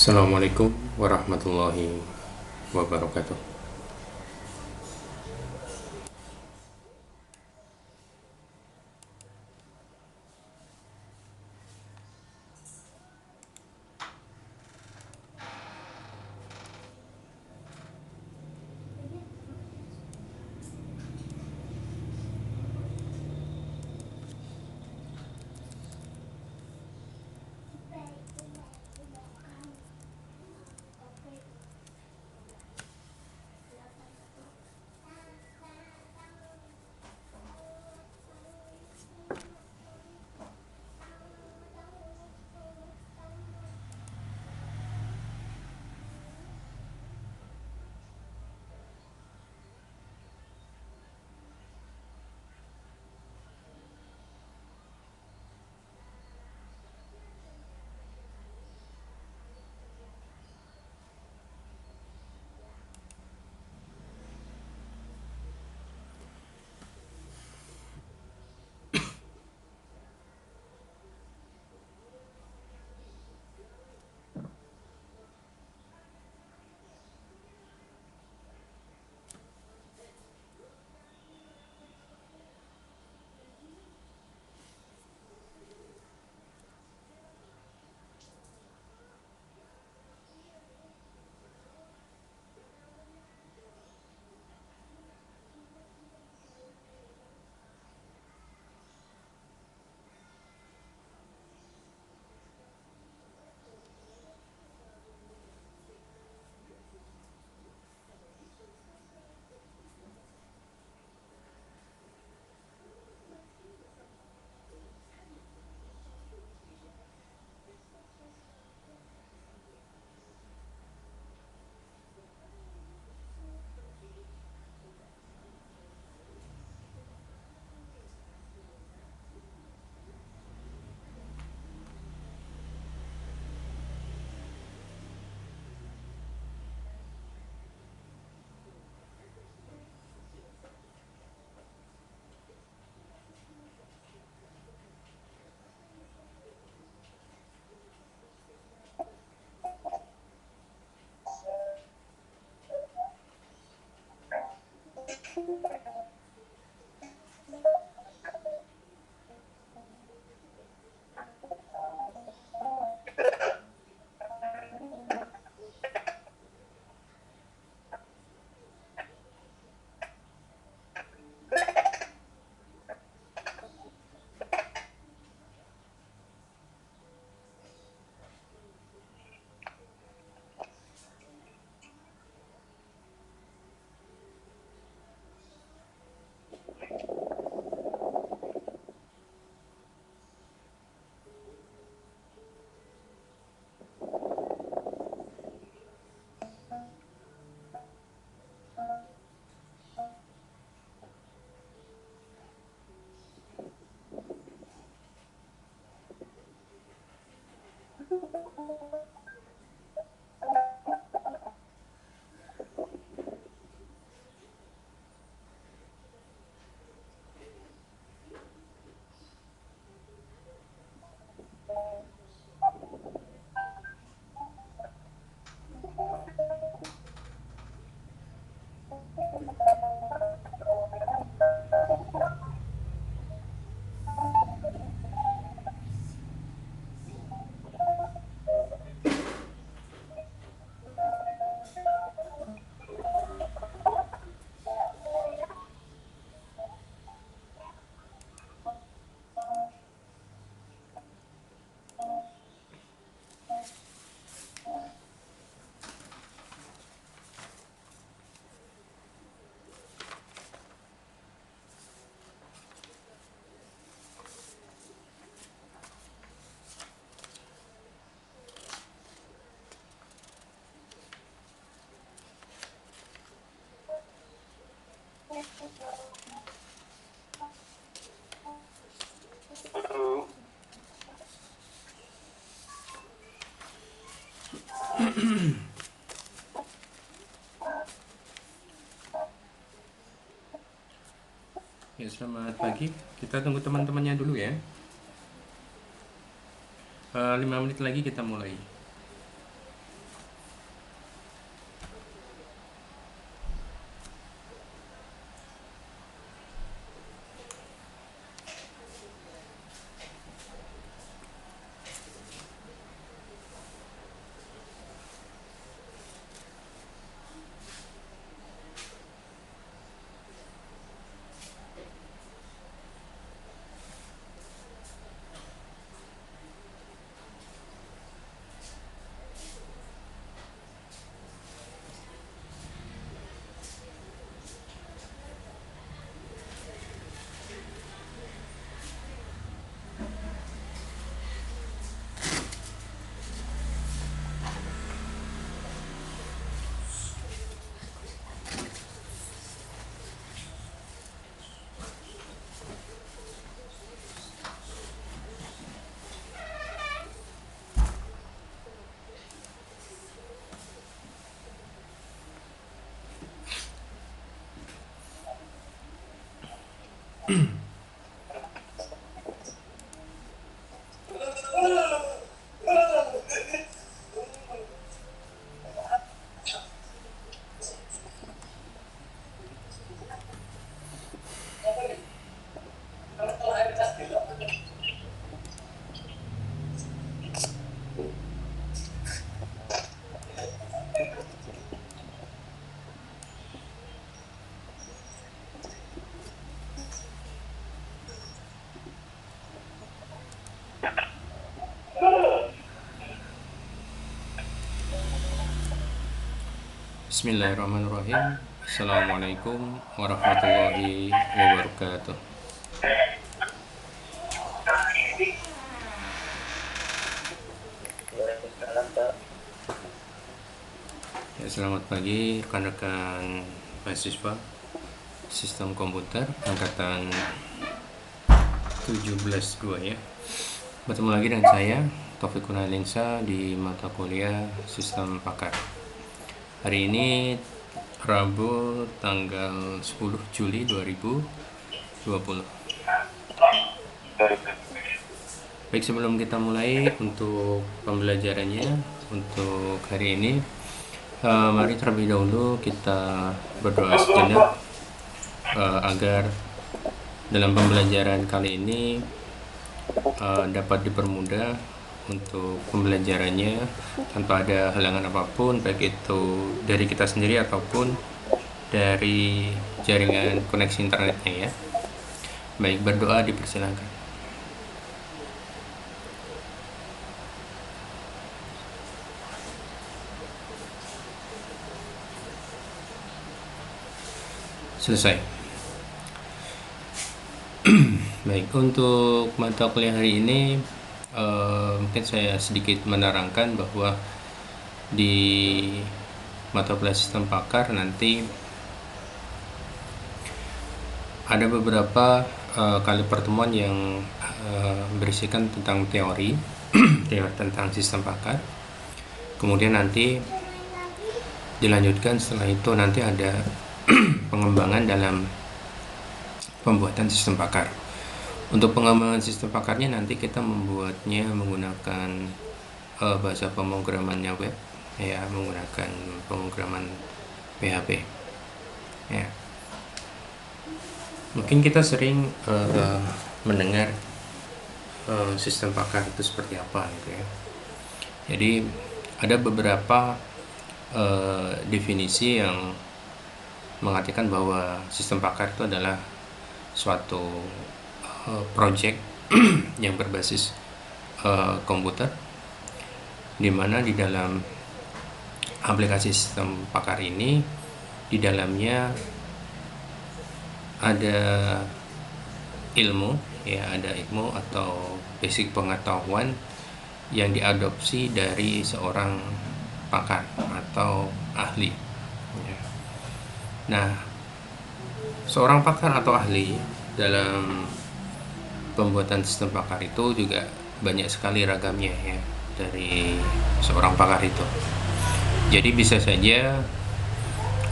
Assalamualaikum warahmatullahi wabarakatuh. Ya, selamat pagi. Kita tunggu teman-temannya dulu ya. 5 menit lagi kita mulai. Bismillahirrahmanirrahim. Assalamualaikum warahmatullahi wabarakatuh. Waalaikumsalam, Pak. Ya, selamat pagi rekan-rekan mahasiswa Sistem Komputer angkatan 17-2 ya. Bertemu lagi dengan saya Taufik Kurniawansyah di mata kuliah Sistem Pakar. Hari ini Rabu tanggal 10 Juli 2020. Baik, sebelum kita mulai untuk pembelajarannya untuk hari ini, mari terlebih dahulu kita berdoa sejenak agar dalam pembelajaran kali ini dapat dipermudah untuk pembelajarannya tanpa ada halangan apapun, baik itu dari kita sendiri ataupun dari jaringan koneksi internetnya ya. Baik, berdoa dipersilakan. Selesai. Baik, untuk mata kuliah hari ini mungkin saya sedikit menerangkan bahwa di mata kuliah Sistem Pakar nanti ada beberapa kali pertemuan yang berisikan tentang teori teori tentang Sistem Pakar. Kemudian nanti dilanjutkan setelah itu nanti ada pengembangan dalam pembuatan Sistem Pakar. Untuk pengembangan Sistem Pakarnya nanti kita membuatnya menggunakan bahasa pemrogramannya web ya, menggunakan pemrograman PHP ya. Mungkin kita sering mendengar Sistem Pakar itu seperti apa gitu ya. Jadi ada beberapa definisi yang mengatakan bahwa Sistem Pakar itu adalah suatu project yang berbasis komputer, di mana di dalam aplikasi Sistem Pakar ini di dalamnya ada ilmu ya, ada ilmu atau basic pengetahuan yang diadopsi dari seorang pakar atau ahli ya. Nah, seorang pakar atau ahli dalam pembuatan Sistem Pakar itu juga banyak sekali ragamnya ya dari seorang pakar itu. Jadi bisa saja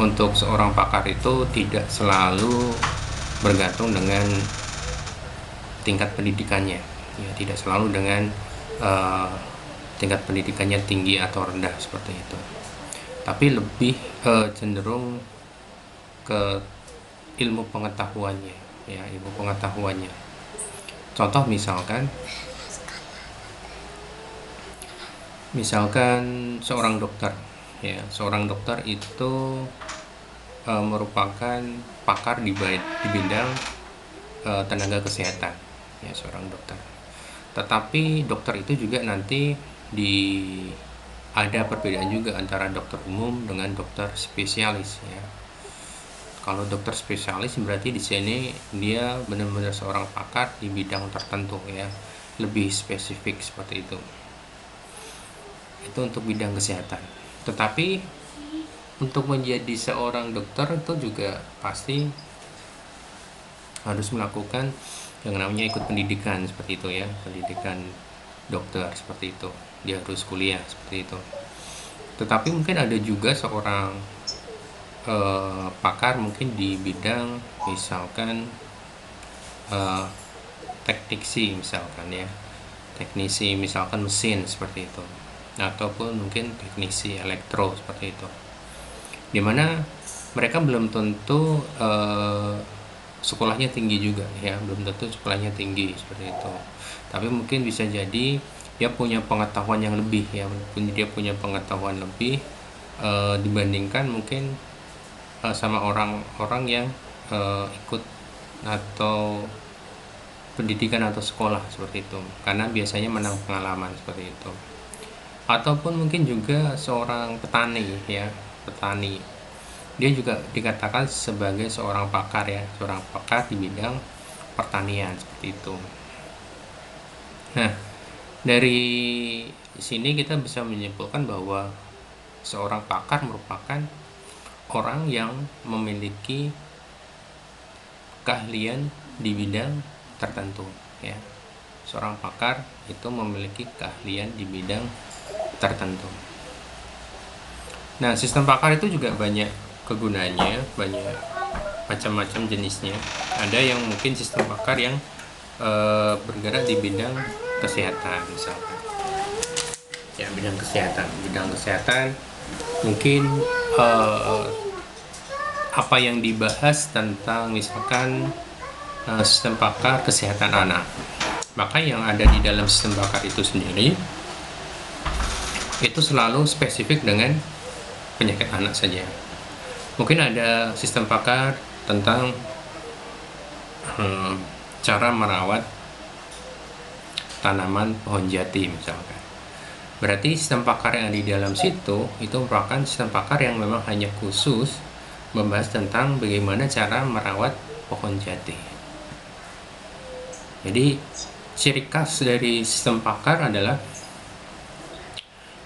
untuk seorang pakar itu tidak selalu bergantung dengan tingkat pendidikannya ya, tidak selalu dengan tingkat pendidikannya tinggi atau rendah seperti itu, tapi lebih cenderung ke ilmu pengetahuannya ya, ilmu pengetahuannya. Contoh misalkan seorang dokter ya, seorang dokter itu merupakan pakar di bidang tenaga kesehatan ya, seorang dokter. Tetapi dokter itu juga nanti ada perbedaan juga antara dokter umum dengan dokter spesialis ya. Kalau dokter spesialis berarti di sini dia benar-benar seorang pakar di bidang tertentu ya, lebih spesifik seperti itu. Itu untuk bidang kesehatan. Tetapi untuk menjadi seorang dokter itu juga pasti harus melakukan yang namanya ikut pendidikan seperti itu ya, pendidikan dokter seperti itu. Dia harus kuliah seperti itu. Tetapi mungkin ada juga seorang pakar mungkin di bidang misalkan uh, teknisi misalkan ya, teknisi misalkan mesin seperti itu, ataupun mungkin teknisi elektro seperti itu, dimana mereka belum tentu sekolahnya tinggi juga ya, belum tentu sekolahnya tinggi seperti itu, tapi mungkin bisa jadi dia punya pengetahuan yang lebih ya, dia punya pengetahuan lebih dibandingkan mungkin sama orang-orang yang ikut atau pendidikan atau sekolah seperti itu, karena biasanya menang pengalaman seperti itu. Ataupun mungkin juga seorang petani ya, petani, dia juga dikatakan sebagai seorang pakar ya, seorang pakar di bidang pertanian seperti itu. Nah, dari sini kita bisa menyimpulkan bahwa seorang pakar merupakan orang yang memiliki keahlian di bidang tertentu ya. Seorang pakar itu memiliki keahlian di bidang tertentu. Nah, sistem pakar itu juga banyak kegunaannya, banyak macam-macam jenisnya. Ada yang mungkin sistem pakar yang bergerak di bidang kesehatan misalkan. Ya, bidang kesehatan mungkin apa yang dibahas tentang misalkan sistem pakar kesehatan anak, maka yang ada di dalam sistem pakar itu sendiri itu selalu spesifik dengan penyakit anak saja. Mungkin ada sistem pakar tentang cara merawat tanaman pohon jati misalkan. Berarti sistem pakar yang ada di dalam situ itu merupakan sistem pakar yang memang hanya khusus membahas tentang bagaimana cara merawat pohon jati. Jadi ciri khas dari sistem pakar adalah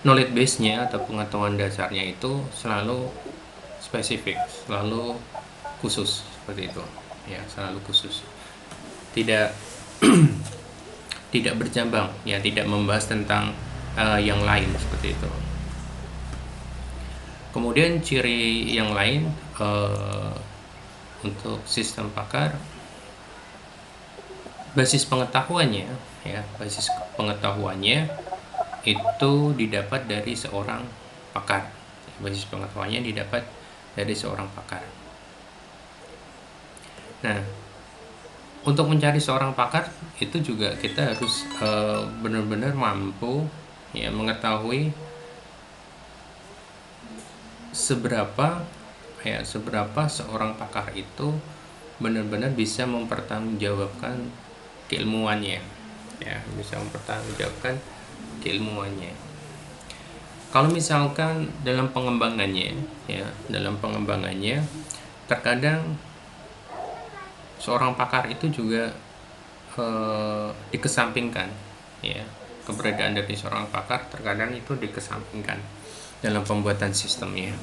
knowledge base-nya atau pengetahuan dasarnya itu selalu spesifik, selalu khusus seperti itu ya, selalu khusus, tidak tidak bercabang ya, tidak membahas tentang yang lain seperti itu. Kemudian ciri yang lain untuk sistem pakar, basis pengetahuannya ya, basis pengetahuannya itu didapat dari seorang pakar. Basis pengetahuannya didapat dari seorang pakar. Nah, untuk mencari seorang pakar itu juga kita harus benar-benar mampu ya mengetahui seberapa seorang pakar itu benar-benar bisa mempertanggungjawabkan keilmuannya ya, bisa mempertanggungjawabkan keilmuannya. Kalau misalkan dalam pengembangannya ya, dalam pengembangannya terkadang seorang pakar itu juga dikesampingkan ya, keberadaan dari seorang pakar terkadang itu dikesampingkan dalam pembuatan sistemnya.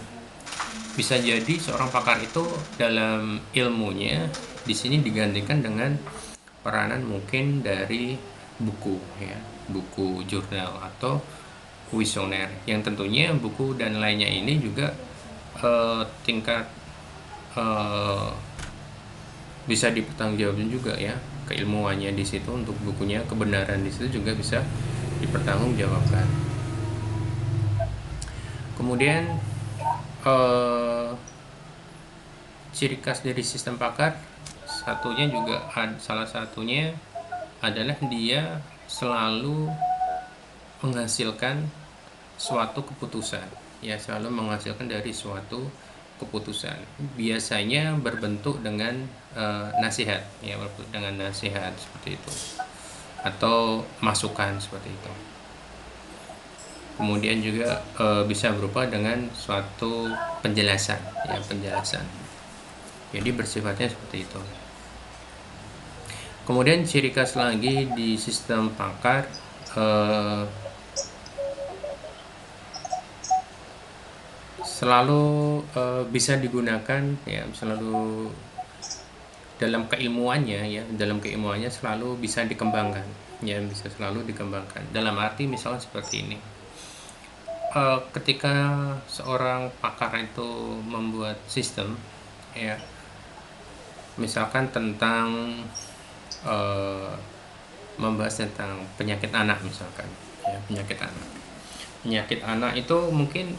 Bisa jadi seorang pakar itu dalam ilmunya di sini digantikan dengan peranan mungkin dari buku ya, buku jurnal atau kuesioner, yang tentunya buku dan lainnya ini juga tingkat bisa dipertanggungjawabkan juga ya, keilmuannya di situ, untuk bukunya, kebenaran di situ juga bisa dipertanggungjawabkan. Kemudian ciri khas dari sistem pakar salah satunya adalah dia selalu menghasilkan suatu keputusan ya, selalu menghasilkan dari suatu keputusan, biasanya berbentuk dengan nasihat ya, berbentuk dengan nasihat seperti itu atau masukan seperti itu. Kemudian juga bisa berupa dengan suatu penjelasan ya, penjelasan, jadi bersifatnya seperti itu. Kemudian ciri khas lagi di sistem pakar selalu bisa digunakan ya, selalu dalam keilmuannya ya, dalam keilmuannya selalu bisa dikembangkan ya, bisa selalu dikembangkan. Dalam arti misalnya seperti ini, ketika seorang pakar itu membuat sistem ya, misalkan tentang eh, membahas tentang penyakit anak misalkan, ya, penyakit anak itu mungkin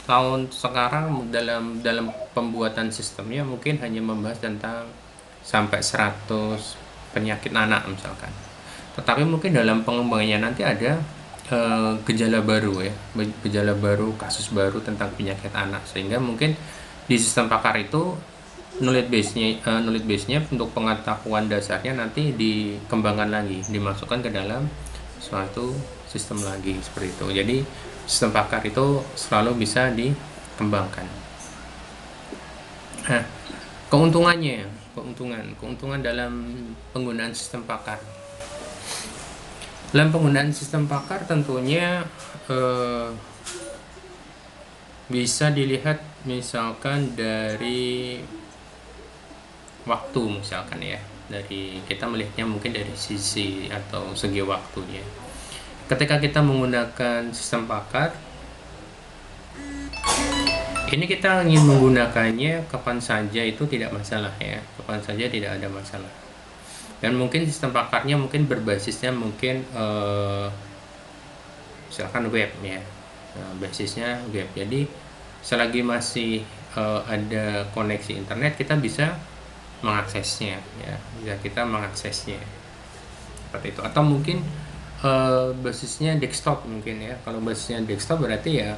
tahun sekarang dalam dalam pembuatan sistemnya mungkin hanya membahas tentang sampai 100 penyakit anak misalkan. Tetapi mungkin dalam pengembangannya nanti ada gejala baru, ya, gejala baru, kasus baru tentang penyakit anak, sehingga mungkin di sistem pakar itu knowledge base-nya untuk pengetahuan dasarnya nanti dikembangkan lagi, dimasukkan ke dalam suatu sistem lagi seperti itu. Jadi sistem pakar itu selalu bisa dikembangkan. Nah, keuntungan dalam penggunaan sistem pakar. Dalam penggunaan sistem pakar tentunya bisa dilihat misalkan dari waktu misalkan, ya, dari kita melihatnya mungkin dari sisi atau segi waktunya. Ketika kita menggunakan sistem pakar, ini kita ingin menggunakannya kapan saja itu tidak masalah, ya, kapan saja tidak ada masalah. Dan mungkin sistem pakarnya mungkin berbasisnya mungkin misalkan web, ya, basisnya web. Jadi selagi masih ada koneksi internet, kita bisa mengaksesnya, ya, bisa kita mengaksesnya seperti itu. Atau mungkin basisnya desktop mungkin, ya. Kalau basisnya desktop berarti ya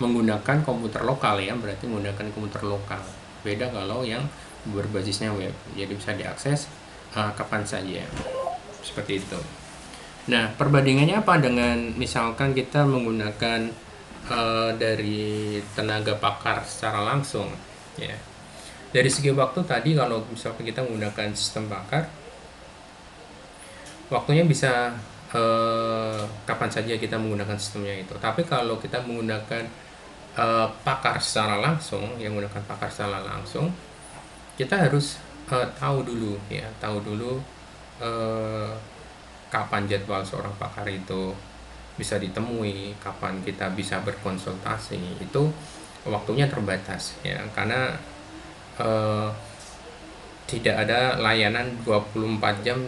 menggunakan komputer lokal, ya, berarti menggunakan komputer lokal. Beda kalau yang berbasisnya web, jadi bisa diakses kapan saja seperti itu. Nah, perbandingannya apa dengan misalkan kita menggunakan dari tenaga pakar secara langsung, ya. Dari segi waktu tadi, kalau misalkan kita menggunakan sistem pakar, waktunya bisa kapan saja kita menggunakan sistemnya itu. Tapi kalau kita menggunakan pakar secara langsung, yang menggunakan pakar secara langsung, kita harus tahu dulu, ya, kapan jadwal seorang pakar itu bisa ditemui, kapan kita bisa berkonsultasi. Itu waktunya terbatas, ya, karena tidak ada layanan 24 jam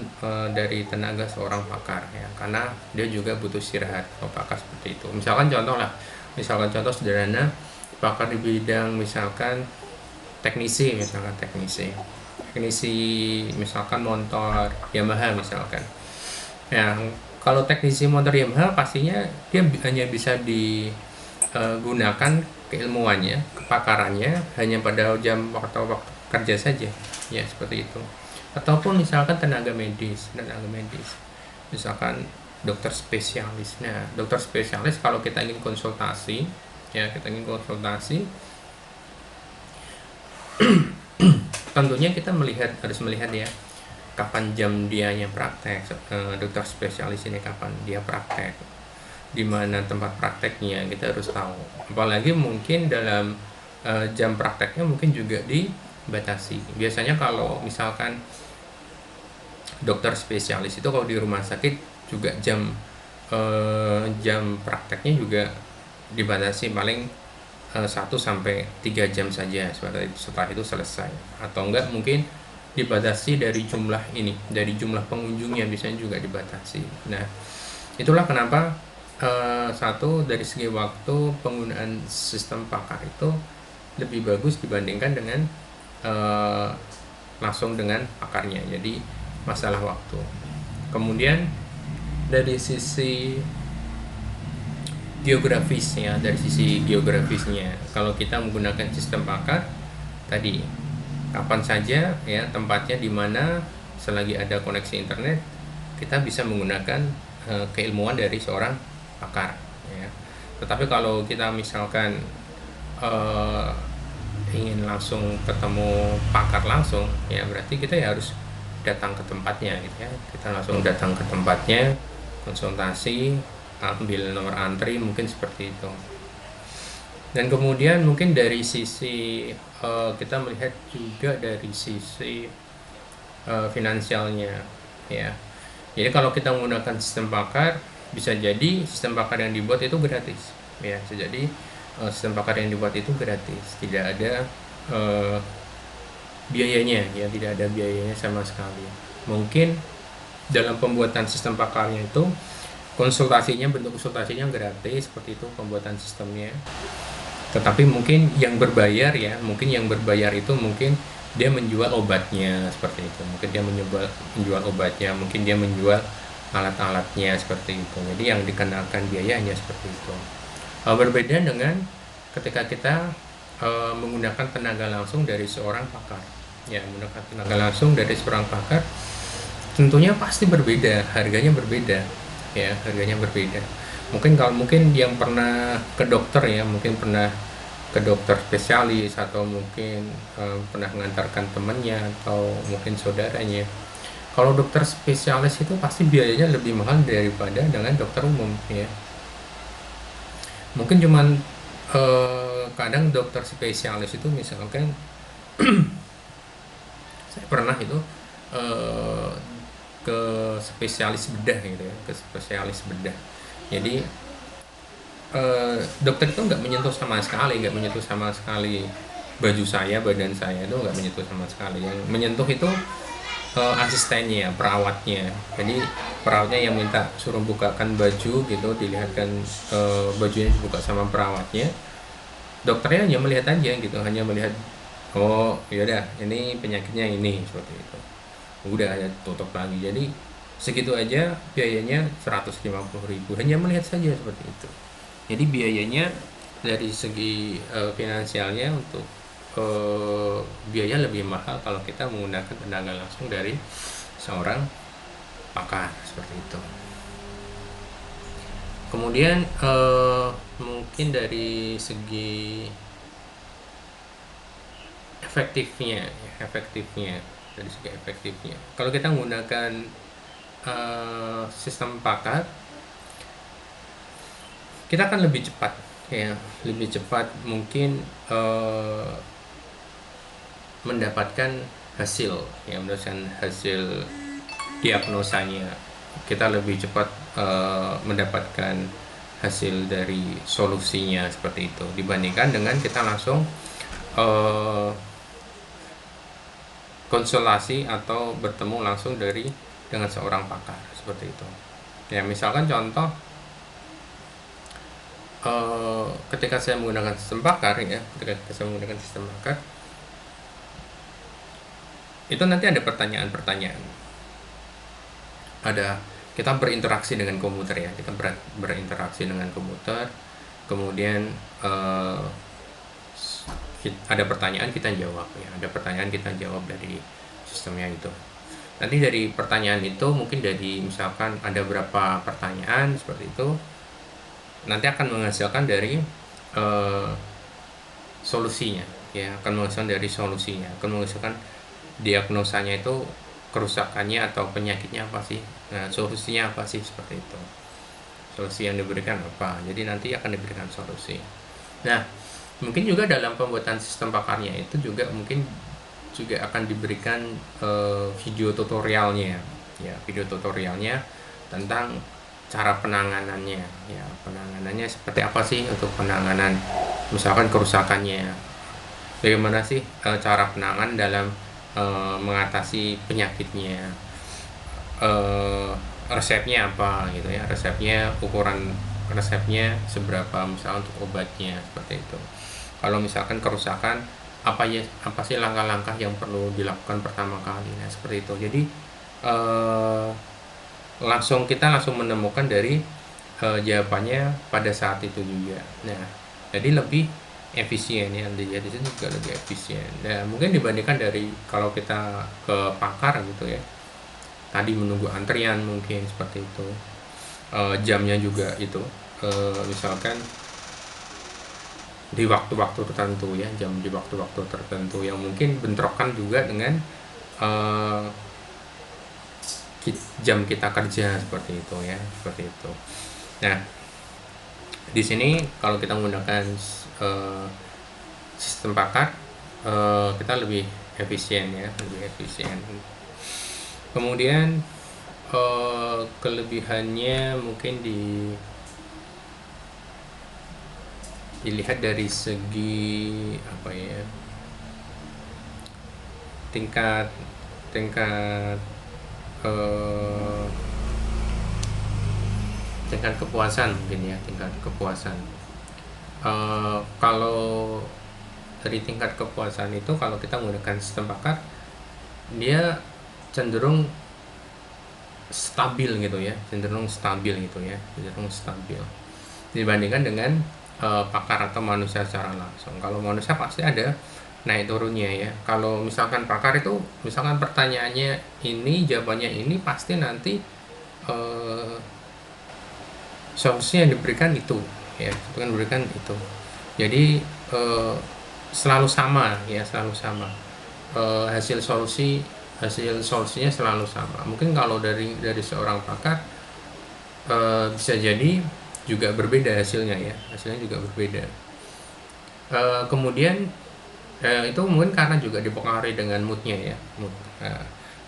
dari tenaga seorang pakar, ya, karena dia juga butuh istirahat. Pakar seperti itu, misalkan contoh sederhana, pakar di bidang misalkan teknisi misalkan motor Yamaha misalkan. Ya, kalau teknisi motor Yamaha pastinya dia hanya bisa digunakan keilmuannya, kepakarannya hanya pada jam waktu kerja saja, ya, seperti itu. Ataupun misalkan tenaga medis, misalkan dokter spesialis. Nah, dokter spesialis kalau kita ingin konsultasi, ya, tentunya kita harus melihat, ya, kapan jam dianya praktek. Dokter spesialis ini kapan dia praktek, di mana tempat prakteknya kita harus tahu. Apalagi mungkin dalam jam prakteknya mungkin juga dibatasi. Biasanya kalau misalkan dokter spesialis itu kalau di rumah sakit juga jam prakteknya juga dibatasi paling 1 sampai 3 jam saja, setelah itu selesai. Atau enggak mungkin dibatasi dari jumlah pengunjungnya, biasanya juga dibatasi. Nah, itulah kenapa satu, dari segi waktu penggunaan sistem pakar itu lebih bagus dibandingkan dengan langsung dengan pakarnya. Jadi masalah waktu. Kemudian dari sisi geografisnya, kalau kita menggunakan sistem pakar tadi, kapan saja, ya, tempatnya di mana, selagi ada koneksi internet, kita bisa menggunakan keilmuan dari seorang pakar, ya. Tetapi kalau kita misalkan ingin langsung ketemu pakar langsung, ya, berarti kita ya harus datang ke tempatnya, gitu, ya. Kita langsung datang ke tempatnya, konsultasi, ambil nomor antri, mungkin seperti itu. Dan kemudian mungkin dari sisi kita melihat juga dari sisi finansialnya, ya. Jadi kalau kita menggunakan sistem pakar, bisa jadi sistem pakar yang dibuat itu gratis, ya. Sistem pakar yang dibuat itu gratis, tidak ada biayanya, ya tidak ada biayanya sama sekali. Mungkin dalam pembuatan sistem pakarnya itu bentuk konsultasinya gratis seperti itu pembuatan sistemnya. Tetapi mungkin yang berbayar ya, mungkin yang berbayar itu mungkin dia menjual obatnya seperti itu. Mungkin dia menjual obatnya, mungkin dia menjual alat-alatnya seperti itu. Jadi yang dikenakan biaya hanya seperti itu. Berbeda dengan ketika kita menggunakan tenaga langsung dari seorang pakar. Ya, menggunakan tenaga langsung dari seorang pakar tentunya pasti berbeda, harganya berbeda. Ya, harganya berbeda. Mungkin yang pernah ke dokter ya, mungkin pernah ke dokter spesialis atau mungkin pernah mengantarkan temannya atau mungkin saudaranya. Kalau dokter spesialis itu pasti biayanya lebih mahal daripada dengan dokter umum ya. Mungkin cuman kadang dokter spesialis itu misalkan saya pernah itu eh, ke spesialis bedah gitu ya, ke spesialis bedah. Jadi dokter itu nggak menyentuh sama sekali baju saya, badan saya itu nggak menyentuh sama sekali. Yang menyentuh itu asistennya, perawatnya. Jadi perawatnya yang minta suruh bukakan baju gitu, dilihatkan bajunya dibuka sama perawatnya. Dokternya hanya melihat aja gitu, hanya melihat, oh yaudah ini penyakitnya ini seperti itu. Udah ya tutup lagi. Jadi segitu aja biayanya 150.000 hanya melihat saja seperti itu. Jadi biayanya dari segi finansialnya untuk biaya lebih mahal kalau kita menggunakan tenaga langsung dari seorang pakar seperti itu. Kemudian mungkin dari segi efektifnya dari segi efektifnya. Kalau kita menggunakan sistem pakar, kita akan lebih cepat ya, lebih cepat mungkin mendapatkan hasil ya, mendapatkan hasil diagnosanya. Kita lebih cepat mendapatkan hasil dari solusinya seperti itu dibandingkan dengan kita langsung konsultasi atau bertemu langsung dengan seorang pakar seperti itu. Ya, misalkan contoh ketika saya menggunakan sistem pakar ya, itu nanti ada pertanyaan-pertanyaan. Kita berinteraksi dengan komputer ya, kita berinteraksi dengan komputer, kemudian ada pertanyaan kita jawab ya, ada pertanyaan kita jawab dari sistemnya itu. Nanti dari pertanyaan itu mungkin dari misalkan ada berapa pertanyaan seperti itu, nanti akan menghasilkan dari solusinya ya, akan menghasilkan diagnosanya itu kerusakannya atau penyakitnya apa sih, nah solusinya apa sih seperti itu, solusi yang diberikan apa, jadi nanti akan diberikan solusi. Nah mungkin juga dalam pembuatan sistem pakarnya itu juga mungkin juga akan diberikan video tutorialnya ya, video tutorialnya tentang cara penanganannya ya, penanganannya seperti apa sih untuk penanganan misalkan kerusakannya, bagaimana sih cara penanganan dalam mengatasi penyakitnya, resepnya apa gitu ya, ukuran resepnya seberapa misalnya untuk obatnya seperti itu. Kalau misalkan kerusakan apa sih langkah-langkah yang perlu dilakukan pertama kali, nah seperti itu. Jadi kita langsung menemukan dari jawabannya pada saat itu juga. Nah jadi lebih efisien ya, jadi sini juga lebih efisien. Nah mungkin dibandingkan dari kalau kita ke pakar gitu ya, tadi menunggu antrian mungkin seperti itu, jamnya juga itu misalkan di waktu-waktu tertentu ya, di waktu-waktu tertentu yang mungkin bentrokan juga dengan jam kita kerja seperti itu ya, seperti itu. Nah di sini kalau kita menggunakan sistem pakar kita lebih efisien ya, lebih efisien. Kemudian kelebihannya mungkin dilihat dari segi apa ya, tingkat tingkat eh, tingkat kepuasan mungkin ya, tingkat kepuasan. Kalau dari tingkat kepuasan itu, kalau kita menggunakan sistem pakar, dia cenderung stabil gitu ya, cenderung stabil dibandingkan dengan pakar atau manusia secara langsung. Kalau manusia pasti ada naik turunnya ya. Kalau misalkan pakar itu, misalkan pertanyaannya ini, jawabannya ini, pasti nanti eh, solusi yang diberikan itu ya, itu kan diberikan itu. Jadi eh, selalu sama ya, selalu sama. Hasil solusinya selalu sama. Mungkin kalau dari seorang pakar bisa jadi juga berbeda hasilnya ya, hasilnya juga berbeda. Kemudian itu mungkin karena juga dipengaruhi dengan moodnya ya, mood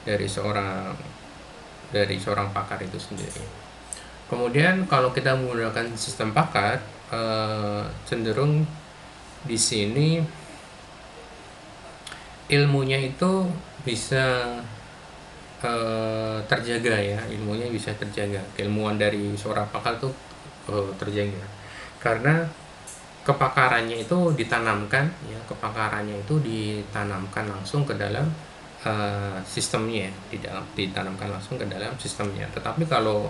dari seorang pakar itu sendiri. Kemudian kalau kita menggunakan sistem pakar, cenderung di sini ilmunya itu bisa terjaga ya, ilmunya bisa terjaga, keilmuan dari seorang pakar itu terjaga karena kepakarannya itu ditanamkan ya, langsung ke dalam sistemnya, ditanamkan langsung ke dalam sistemnya. Tetapi kalau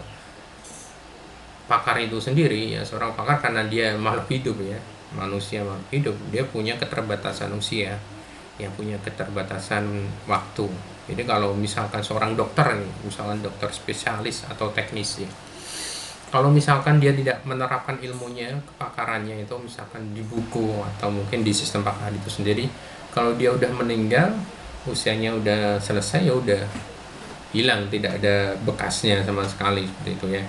pakar itu sendiri ya, seorang pakar, karena dia makhluk hidup ya, manusia makhluk hidup, dia punya keterbatasan usia yang punya keterbatasan waktu. Jadi kalau misalkan seorang dokter nih, misalkan dokter spesialis atau teknis ya, kalau misalkan dia tidak menerapkan ilmunya, kepakarannya itu misalkan di buku atau mungkin di sistem pakar itu sendiri, kalau dia udah meninggal, usianya udah selesai, ya udah hilang, tidak ada bekasnya sama sekali seperti itu ya.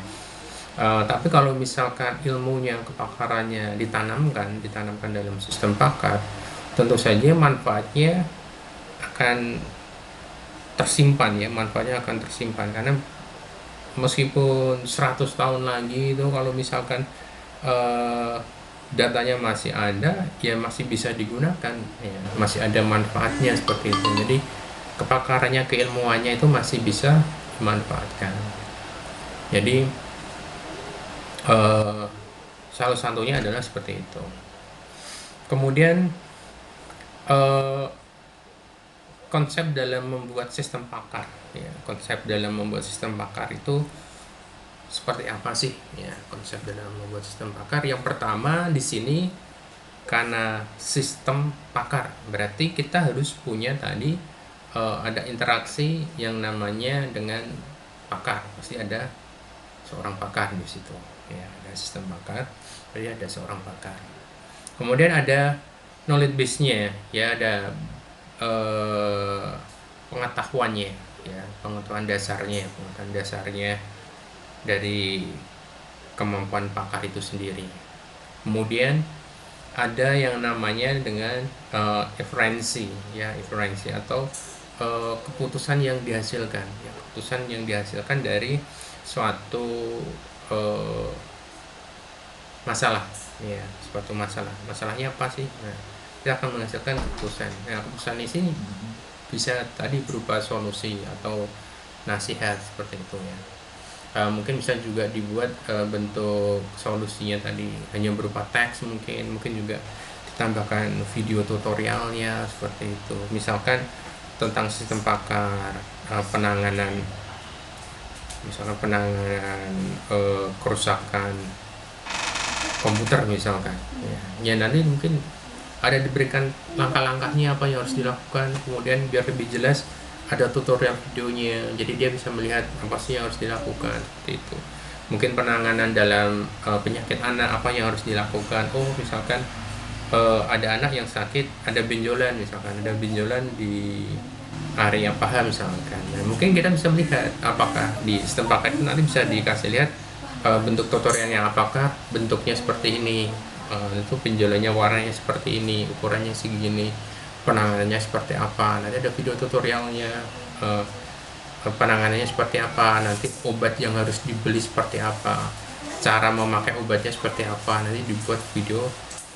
Tapi kalau misalkan ilmunya, kepakarannya ditanamkan dalam sistem pakar, tentu saja manfaatnya akan tersimpan ya, karena meskipun 100 tahun lagi itu, kalau misalkan datanya masih ada ya, masih bisa digunakan ya, masih ada manfaatnya seperti itu. Jadi kepakarannya, keilmuannya itu masih bisa dimanfaatkan. Jadi salah satunya adalah seperti itu. Kemudian konsep dalam membuat sistem pakar ya, itu seperti apa sih ya, konsep dalam membuat sistem pakar? Yang pertama di sini, karena sistem pakar berarti kita harus punya tadi ada interaksi yang namanya dengan pakar, pasti ada seorang pakar di situ ya, ada sistem pakar, jadi ada seorang pakar. Kemudian ada knowledge base-nya ya, ada pengetahuannya ya, pengetahuan dasarnya dari kemampuan pakar itu sendiri. Kemudian ada yang namanya dengan inferensi ya, atau keputusan yang dihasilkan ya, dari suatu masalah ya, masalahnya apa sih, nah, kita akan menghasilkan keputusan. Nah, keputusan ini bisa tadi berupa solusi atau nasihat seperti itu ya. Mungkin bisa juga dibuat bentuk solusinya tadi hanya berupa teks, mungkin juga ditambahkan video tutorialnya seperti itu. Misalkan tentang sistem pakar, penanganan kerusakan komputer misalkan ya, nanti mungkin ada diberikan langkah-langkahnya apa yang harus dilakukan, kemudian biar lebih jelas ada tutorial videonya, jadi dia bisa melihat apa sih yang harus dilakukan seperti itu. Mungkin penanganan dalam penyakit anak, apa yang harus dilakukan, misalkan ada anak yang sakit, ada benjolan di area paha misalkan. Nah, mungkin kita bisa melihat apakah di sistem pakar itu nanti bisa dikasih lihat bentuk tutorialnya, apakah bentuknya seperti ini, itu benjolannya warnanya seperti ini, ukurannya segini, penanganannya seperti apa, nanti ada video tutorialnya, penanganannya seperti apa, nanti obat yang harus dibeli seperti apa, cara memakai obatnya seperti apa, nanti dibuat video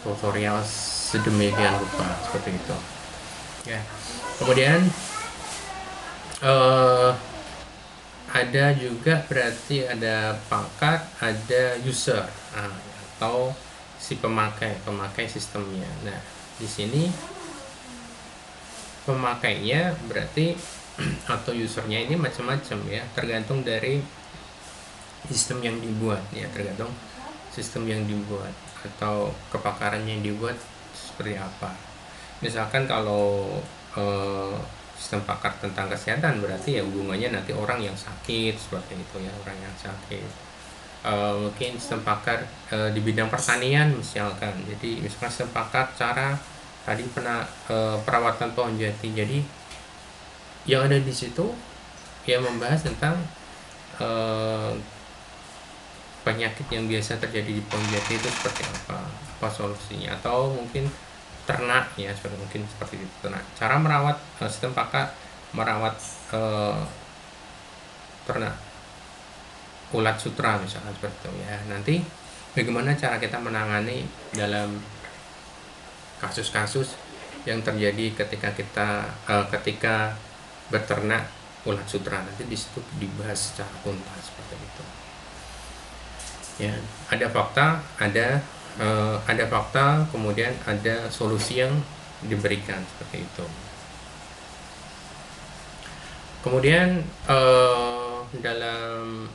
tutorial sedemikian rupa seperti itu ya. Kemudian eh ada juga berarti ada pakar, ada user, atau si pemakai sistemnya. Nah, di sini pemakainya berarti atau usernya ini macam-macam ya, tergantung dari sistem yang dibuat ya, tergantung sistem yang dibuat atau kepakaran yang dibuat seperti apa. Misalkan kalau eh, sistem pakar tentang kesehatan berarti ya hubungannya nanti orang yang sakit seperti itu ya, orang yang sakit. Mungkin sistem pakar di bidang pertanian misalkan, jadi misalkan sistem pakar cara tadi perawatan pohon jati, jadi yang ada di situ yang membahas tentang eh, penyakit yang biasa terjadi di pohon jati itu seperti apa solusinya, atau mungkin ternak ya, mungkin seperti itu, ternak, cara merawat sistem pakar merawat eh, ternak ulat sutra misalkan seperti itu ya. Nanti bagaimana cara kita menangani dalam kasus-kasus yang terjadi ketika beternak ulat sutra, nanti di situ dibahas secara tuntas seperti itu ya. Ada fakta, kemudian ada solusi yang diberikan seperti itu. Kemudian dalam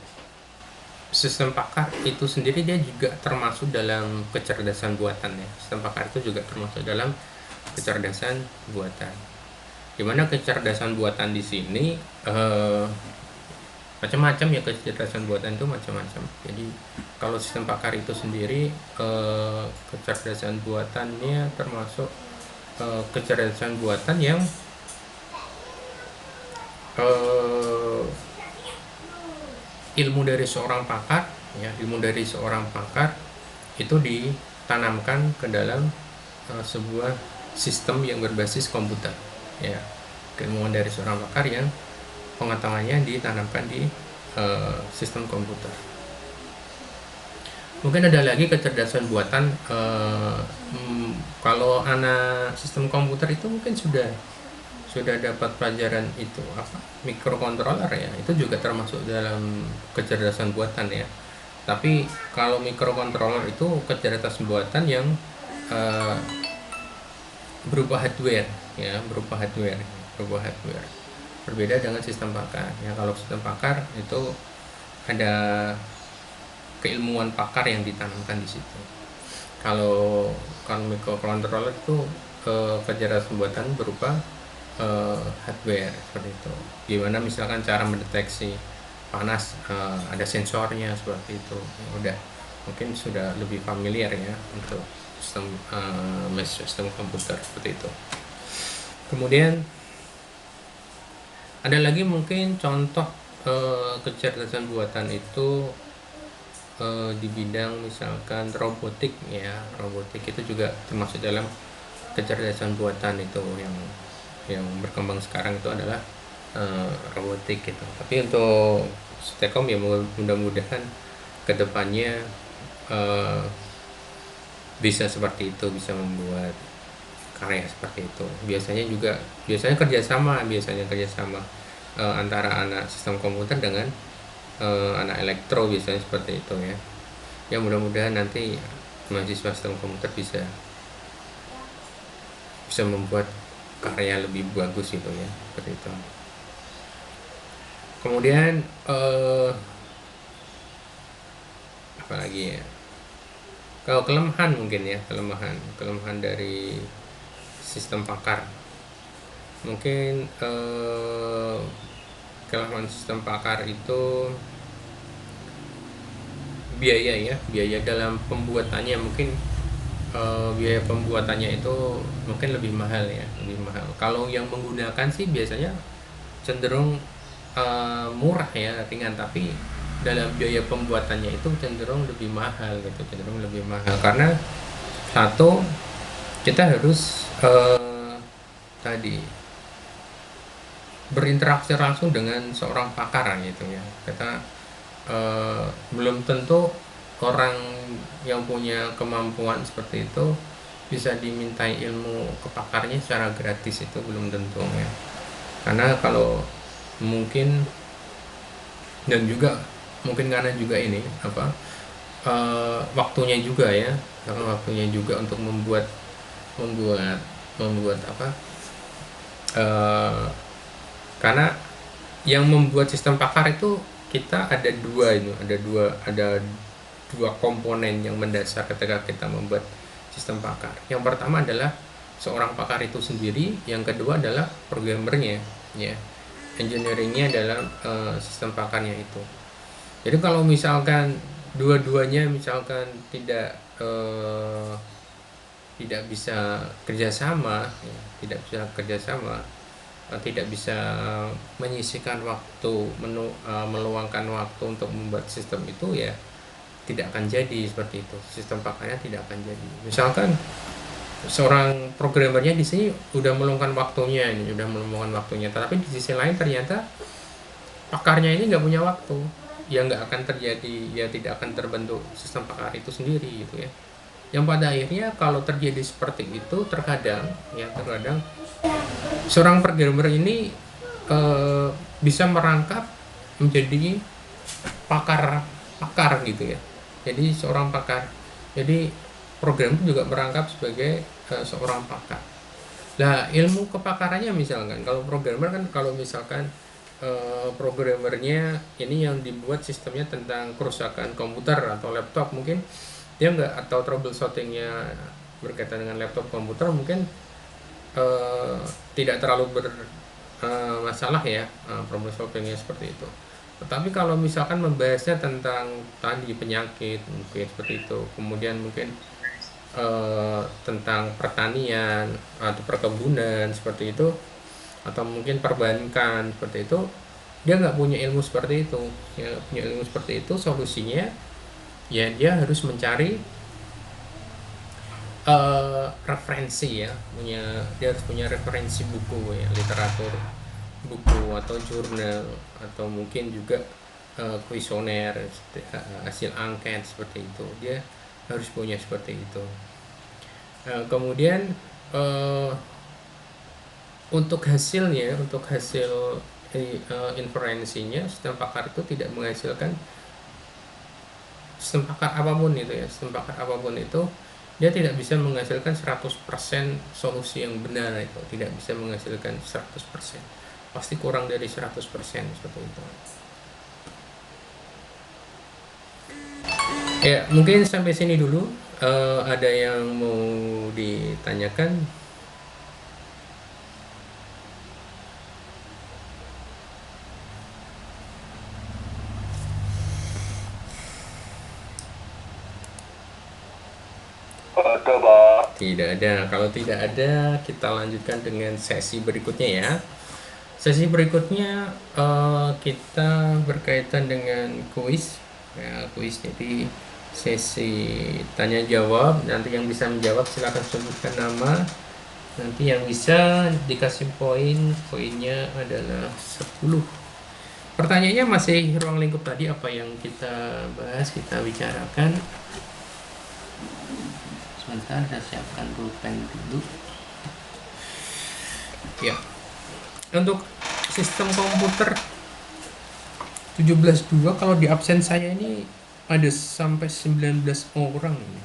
sistem pakar itu sendiri dia juga termasuk dalam kecerdasan buatan ya. Sistem pakar itu juga termasuk dalam kecerdasan buatan. Dimana kecerdasan buatan di sini macam-macam ya, kecerdasan buatan itu macam-macam. Jadi kalau sistem pakar itu sendiri kecerdasan buatannya termasuk kecerdasan buatan yang ilmu dari seorang pakar ya, ilmu dari seorang pakar itu ditanamkan ke dalam sebuah sistem yang berbasis komputer ya. Keilmuan dari seorang pakar yang pengetahuannya ditanamkan di sistem komputer. Mungkin ada lagi kecerdasan buatan kalau anak sistem komputer itu mungkin sudah dapat pelajaran itu apa, microcontroller ya, itu juga termasuk dalam kecerdasan buatan ya. Tapi kalau microcontroller itu kecerdasan buatan yang berupa hardware ya, berupa hardware. Berbeda dengan sistem pakar ya. Kalau sistem pakar itu ada keilmuan pakar yang ditanamkan di situ. Kalau microcontroller itu kecerdasan buatan berupa hardware seperti itu. Gimana misalkan cara mendeteksi panas, ada sensornya seperti itu. Ya, udah mungkin sudah lebih familiar ya untuk sistem komputer seperti itu. Kemudian ada lagi mungkin contoh kecerdasan buatan itu di bidang misalkan robotik ya. Robotik itu juga termasuk dalam kecerdasan buatan itu, yang berkembang sekarang itu adalah robotik gitu. Tapi untuk Stekom ya mudah-mudahan kedepannya bisa seperti itu, bisa membuat karya seperti itu. Biasanya kerjasama antara anak sistem komputer dengan anak elektro, biasanya seperti itu ya. Ya mudah-mudahan nanti mahasiswa sistem komputer bisa membuat karya lebih bagus gitu ya, seperti itu. Kemudian apalagi ya, kalau kelemahan mungkin ya, kelemahan dari sistem pakar mungkin kelemahan sistem pakar itu biaya dalam pembuatannya. Mungkin biaya pembuatannya itu mungkin lebih mahal. Kalau yang menggunakan sih biasanya cenderung murah ya, ringan, tapi dalam biaya pembuatannya itu cenderung lebih mahal gitu, karena satu, kita harus tadi berinteraksi langsung dengan seorang pakar gitu ya. Kita belum tentu orang yang punya kemampuan seperti itu bisa dimintai ilmu ke pakarnya secara gratis, itu belum tentu ya. Karena kalau mungkin, dan juga mungkin karena juga ini apa, waktunya juga ya, karena waktunya juga untuk membuat membuat apa, eh, karena yang membuat sistem pakar itu kita ada dua, ini ada dua komponen yang mendasar ketika kita membuat sistem pakar. Yang pertama adalah seorang pakar itu sendiri, yang kedua adalah programmernya, ya. Engineeringnya adalah sistem pakarnya itu. Jadi kalau misalkan dua-duanya misalkan tidak bisa kerjasama, ya, tidak bisa menyisihkan waktu, meluangkan waktu untuk membuat sistem itu, ya tidak akan jadi seperti itu. Sistem pakarnya tidak akan jadi. Misalkan seorang programmernya di sini udah meluangkan waktunya, tapi di sisi lain ternyata pakarnya ini nggak punya waktu, ya nggak akan terjadi, ya tidak akan terbentuk sistem pakar itu sendiri gitu ya. Yang pada akhirnya kalau terjadi seperti itu, terkadang seorang programmer ini bisa merangkap menjadi pakar gitu ya. Jadi seorang pakar, jadi program itu juga merangkap sebagai seorang pakar. Nah, ilmu kepakarannya misalkan kalau programmer kan, kalau misalkan programmernya ini yang dibuat sistemnya tentang kerusakan komputer atau laptop, mungkin dia nggak, atau troubleshootingnya berkaitan dengan laptop komputer, mungkin eh, tidak terlalu masalah ya, problem solvingnya seperti itu. Tetapi kalau misalkan membahasnya tentang tadi penyakit mungkin seperti itu, kemudian mungkin tentang pertanian atau perkebunan seperti itu, atau mungkin perbankan seperti itu, dia nggak punya ilmu seperti itu. Ya, punya ilmu seperti itu, solusinya ya dia harus mencari referensi ya, dia harus punya referensi buku ya, literatur buku atau jurnal, atau mungkin juga kuesioner, hasil angket seperti itu, dia harus punya seperti itu. Kemudian untuk hasil inferensinya, sistem pakar itu tidak menghasilkan, sistem pakar apapun itu ya, sistem pakar apapun itu dia tidak bisa menghasilkan 100% solusi yang benar, itu tidak bisa menghasilkan 100%, pasti kurang dari 100% seperti itu. Ya, mungkin sampai sini dulu. Ada yang mau ditanyakan? Ada, Pak. Tidak ada. Kalau tidak ada, kita lanjutkan dengan sesi berikutnya ya. Sesi berikutnya kita berkaitan dengan kuis. Ya, kuis, jadi sesi tanya jawab. Nanti yang bisa menjawab silakan sebutkan nama. Nanti yang bisa dikasih poin, poinnya adalah 10. Pertanyaannya masih ruang lingkup tadi, apa yang kita bahas, kita bicarakan. Sebentar, saya siapkan pulpen dulu. Ya, untuk sistem komputer 17.2, kalau di absen saya ini ada sampai 19 orang ini.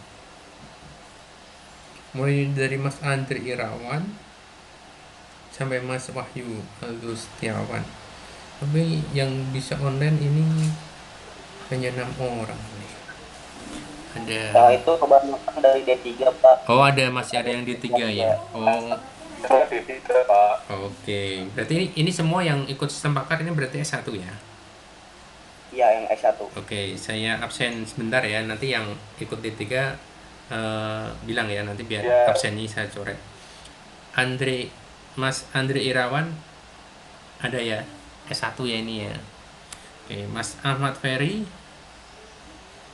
Mulai dari Mas Andri Irawan sampai Mas Wahyu Agustiawan. Tapi yang bisa online ini hanya 6 orang nih. Ada. Nah, itu kebanyakan dari D3, Pak. Oh, masih ada yang D3 ya. Oh, Saya D3, Pak. oke. Berarti ini semua yang ikut sistem pakar ini berarti S1 ya? Iya, yang S1. Oke, saya absen sebentar ya. Nanti yang ikut D3 bilang ya, nanti biar Ya. absennya saya coret. Mas Andri Irawan ada ya? S1 ya ini ya. Oke, Mas Ahmad Ferry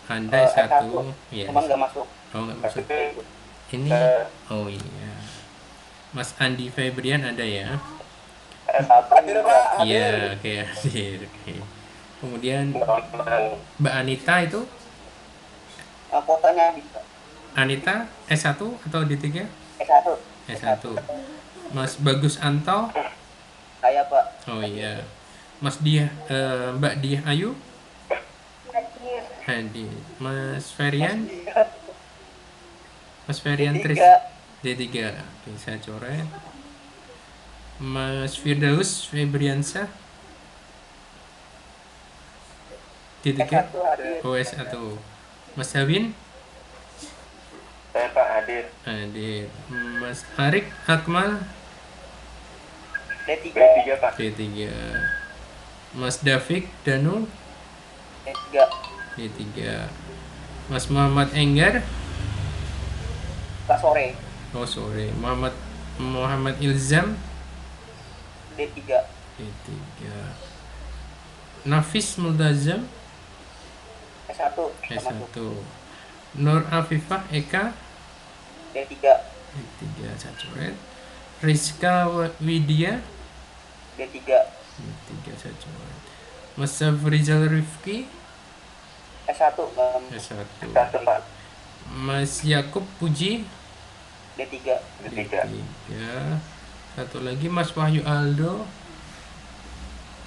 Anda S1 ya. Cuman nggak masuk. Oh, nggak masuk. Ini, oh iya. Mas Andi Febrian ada ya? S1 juga. Iya, oke, hadir. Oke. Kemudian Mbak Anita itu, Kotanya bisa. Anita S1 atau D3? S1. S1. Mas Bagus Anto, Saya, Pak. oh iya. Mas Diah, Mbak Diah Ayu Hadir. hadir. Mas Ferian, Dia Mas Ferian Tris D3. D3. Oke, saya coret. Mas Firdaus Febriansyah D3. S1 hadir. OS1. Mas Hawin Saya Pak hadir. hadir. Mas Arik Akmal D3. D3 Pak. D3. Mas David Danu D3. D3. Mas Muhammad Enggar, Pak sore. oh sore. Muhammad Ilzam D3. D3. Nafis Multazam S1. S1. Nur Afifah Eka D3. D3 saya coret. Rizka Widya D3. D3 saya coret. Mas Safrizal Rifki S1. S1. S1 Pak. Mas Yakub Puji D3. D3. Satu lagi Mas Wahyu Aldo.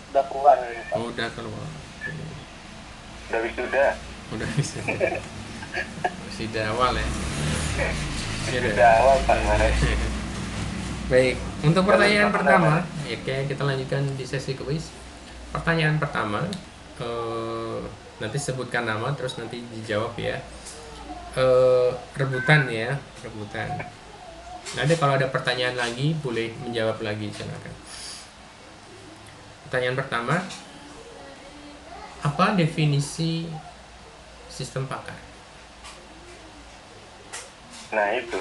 Udah keluar ini, Pak. Oh, udah keluar. Oke. Udah wisuda. Udah bisa. Masih di awal ya. Ya udah. Udah awal Pak. Baik, untuk pertanyaan pertama, ya, oke, kita lanjutkan di sesi kuis. Pertanyaan pertama, nanti sebutkan nama, terus nanti dijawab ya. Rebutan ya, rebutan. Nanti kalau ada pertanyaan lagi, boleh menjawab lagi, silakan. Pertanyaan pertama, apa definisi sistem pakar? Nah itu.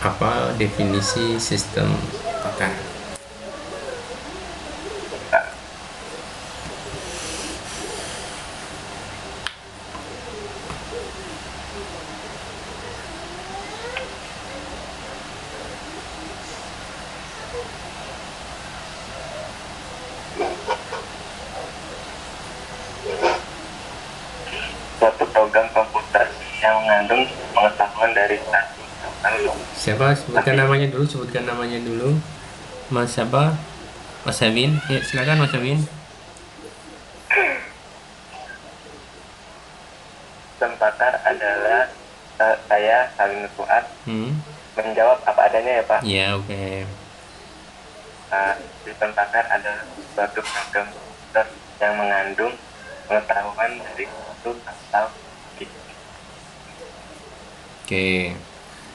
Apa definisi sistem pakar? Suatu program komputer yang mengandung pengetahuan dari satu langsung. Siapa? Sebutkan namanya dulu, sebutkan namanya dulu. Mas siapa? Mas Hawin. Ya, silakan Mas Hawin. Sistem pakar adalah saya Salim Fuad menjawab apa adanya ya Pak. Ya, oke. Sistem pakar adalah suatu program komputer yang mengandung pengetahuan dari satu atau Oke.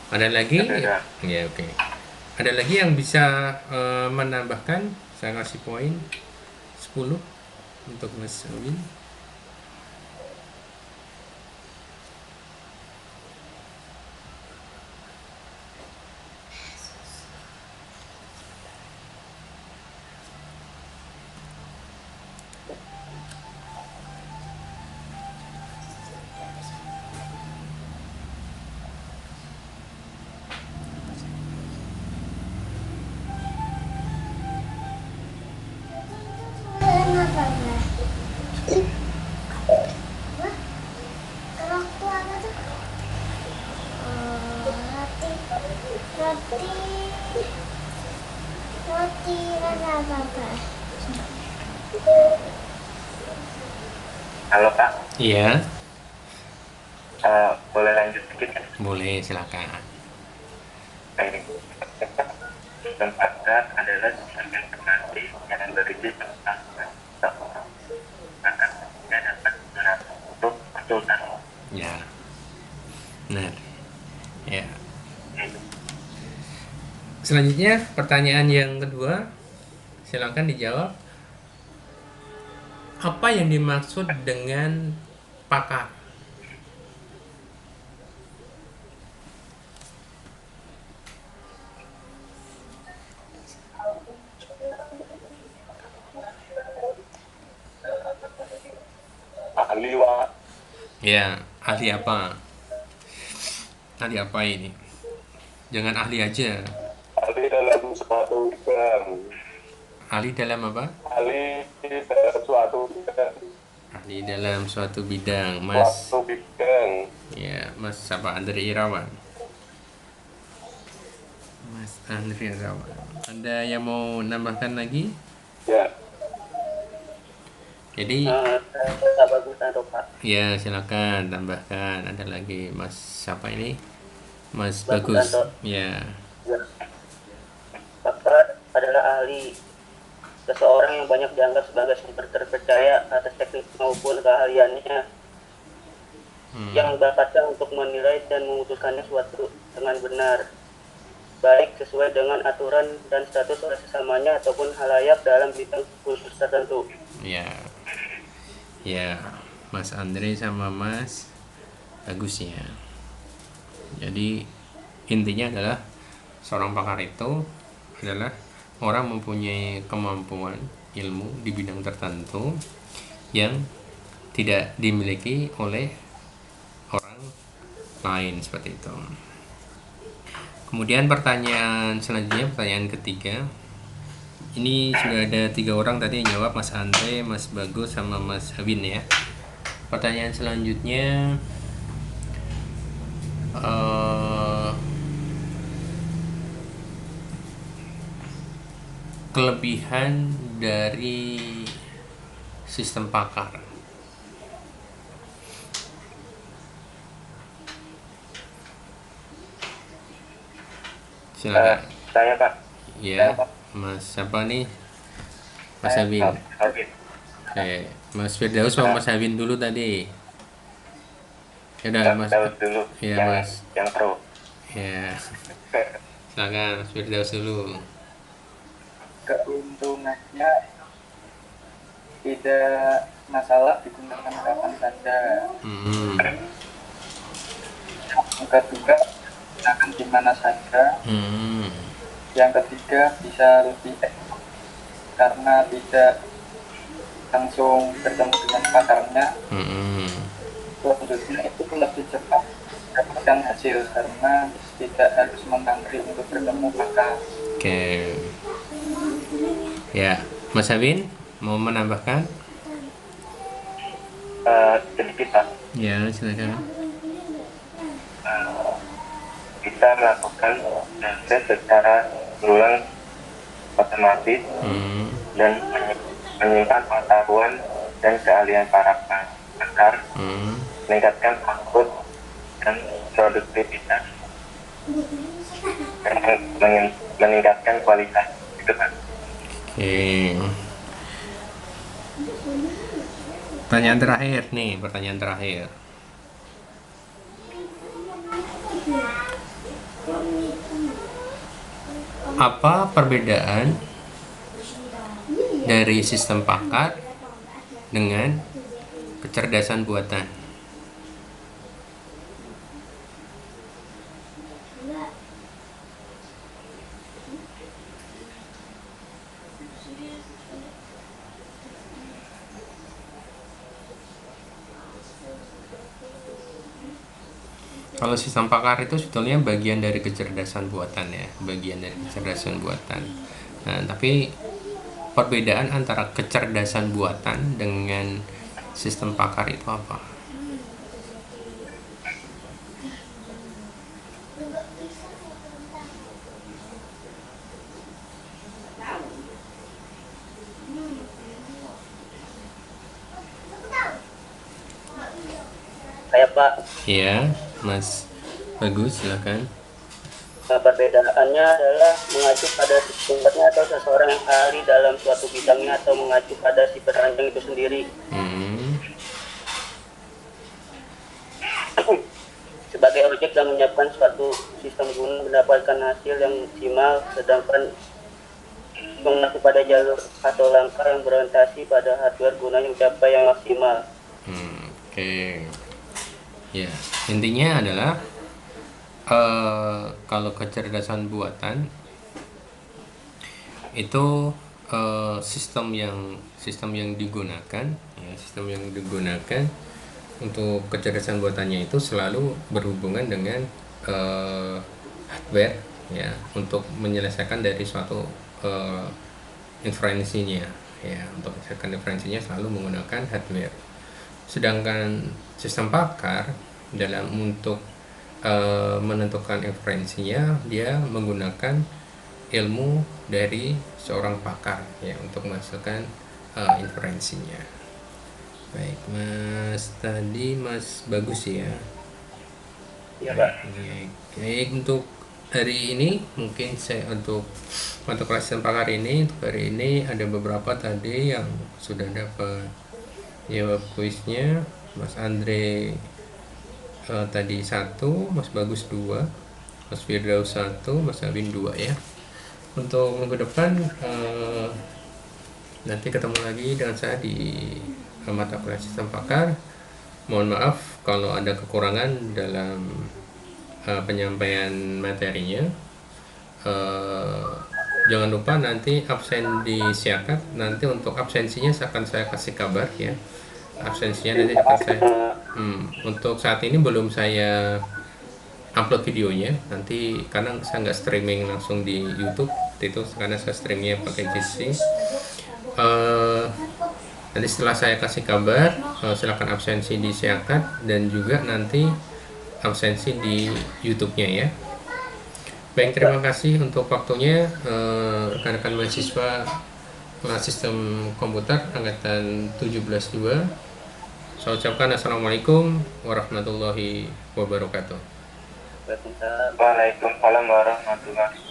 Ada lagi? Ada. Ya, oke. Ada lagi yang bisa menambahkan? Saya kasih poin 10 untuk Mas Hawin. Kenapa, Mbak? Kalau aku apa tuh? Roti, roti, roti rasa apa? Halo Pak, Iya, boleh lanjut sedikit kan? boleh, silakan. Ini sistem pakar adalah sistem informasi yang berisi tentang seseorang akan dia dapat digunakan untuk konsultasi. Ya. Benar. Ya. Selanjutnya pertanyaan yang kedua, silakan dijawab. Apa yang dimaksud dengan pakar? Ahli Pak. Ya, ahli apa? Ahli apa ini? Jangan ahli aja. Ahli dalam suatu bidang. Ahli dalam apa? Ahli dalam suatu bidang. Ahli dalam suatu bidang. Mas, Suatu bidang. ya, Mas apa? Andre Irawan. Mas Andri ada yang mau nambahkan lagi? Ya, Jadi Kak Bagus atau Pak ya silakan tambahkan. Ada lagi Mas siapa ini? Mas Bagus Bagus. Anto. Ya. Ya, pakar adalah ahli, seseorang yang banyak dianggap sebagai sumber terpercaya atas teknik maupun keahliannya, yang berkata untuk menilai dan memutuskannya suatu dengan benar, baik sesuai dengan aturan dan status oleh sesamanya ataupun halayak dalam bidang khusus tertentu. Ya. Ya, Mas Andre sama Mas Bagus ya. Jadi intinya adalah seorang pakar itu adalah orang mempunyai kemampuan ilmu di bidang tertentu yang tidak dimiliki oleh orang lain seperti itu. Kemudian pertanyaan selanjutnya, pertanyaan ketiga. Ini sudah ada 3 orang tadi yang jawab, Mas Andre, Mas Bagus, sama Mas Habin ya. Pertanyaan selanjutnya, kelebihan dari sistem pakar. Silakan. saya Pak. Ya, Mas siapa nih? Mas Habin. Oke. Oke, Mas Firdaus sama Mas Habin dulu tadi. Ya udah, Mas. Daud dulu. Ya, yang, Mas. yang pro. Ya, silakan Mas Firdaus dulu. Keuntungannya tidak masalah digunakan kapan saja. Hmm. Yang kedua gunakan di mana saja. Hmm. Yang ketiga bisa lebih efektif karena tidak langsung bertemu dengan pakarnya. Hmm. Selanjutnya itu lebih cepat dapatkan hasil karena tidak harus mengantri untuk bertemu pakar. Oke. Ya, Mas Habin mau menambahkan? Sedikit Pak. Ya, silakan. Kita melakukan proses secara berulang otomatis Hmm. dan menyimpan pengetahuan dan keahlian para pakar, Hmm. meningkatkan output dan produktivitas, dan meningkatkan kualitas. Itu Pak. Oke. Pertanyaan terakhir nih, pertanyaan terakhir. Apa perbedaan dari sistem pakar dengan kecerdasan buatan? Kalau sistem pakar itu sebetulnya bagian dari kecerdasan buatan ya, bagian dari kecerdasan buatan. Nah, tapi perbedaan antara kecerdasan buatan dengan sistem pakar itu apa? Saya Pak, Ya, Mas Bagus, silakan. perbedaannya adalah mengacu pada sumbernya atau seseorang yang ahli dalam suatu bidangnya atau mengacu pada si perancang itu sendiri. Hmm. Sebagai objek dan menyiapkan suatu sistem guna mendapatkan hasil yang maksimal, sedangkan mengacu pada jalur atau langkah yang berorientasi pada hardware gunanya mencapai yang maksimal. Oke. Ya, intinya adalah kalau kecerdasan buatan itu sistem yang digunakan, ya, sistem yang digunakan untuk kecerdasan buatannya itu selalu berhubungan dengan hardware, ya, untuk menyelesaikan dari suatu inferensinya, ya, untuk menyelesaikan inferensinya selalu menggunakan hardware. Sedangkan sistem pakar dalam untuk menentukan inferensinya dia menggunakan ilmu dari seorang pakar ya untuk menghasilkan inferensinya. Baik, Mas tadi Mas Bagus ya. Iya Pak. Baik, untuk hari ini mungkin saya untuk kelas sistem pakar ini untuk hari ini ada beberapa tadi yang sudah dapat jawab kuisnya. Mas Andre tadi 1, Mas Bagus 2, Mas Firdaus 1, Mas Abin 2 ya. Untuk minggu depan nanti ketemu lagi dengan saya di mata kuliah sistem pakar. Mohon maaf kalau ada kekurangan dalam penyampaian materinya. Jangan lupa nanti absen di Siakat. Nanti untuk absensinya akan saya kasih kabar ya. Absensinya nanti akan saya. Untuk saat ini belum saya upload videonya. Nanti karena saya nggak streaming langsung di YouTube itu karena saya streamingnya pakai Jitsi. Nanti setelah saya kasih kabar, silakan absensi di Siakat dan juga nanti absensi di YouTube-nya ya. Baik, terima kasih untuk waktunya rekan-rekan mahasiswa kelas sistem komputer angkatan 17.2. Saya ucapkan assalamualaikum warahmatullahi wabarakatuh. Waalaikumsalam. Waalaikumsalam warahmatullahi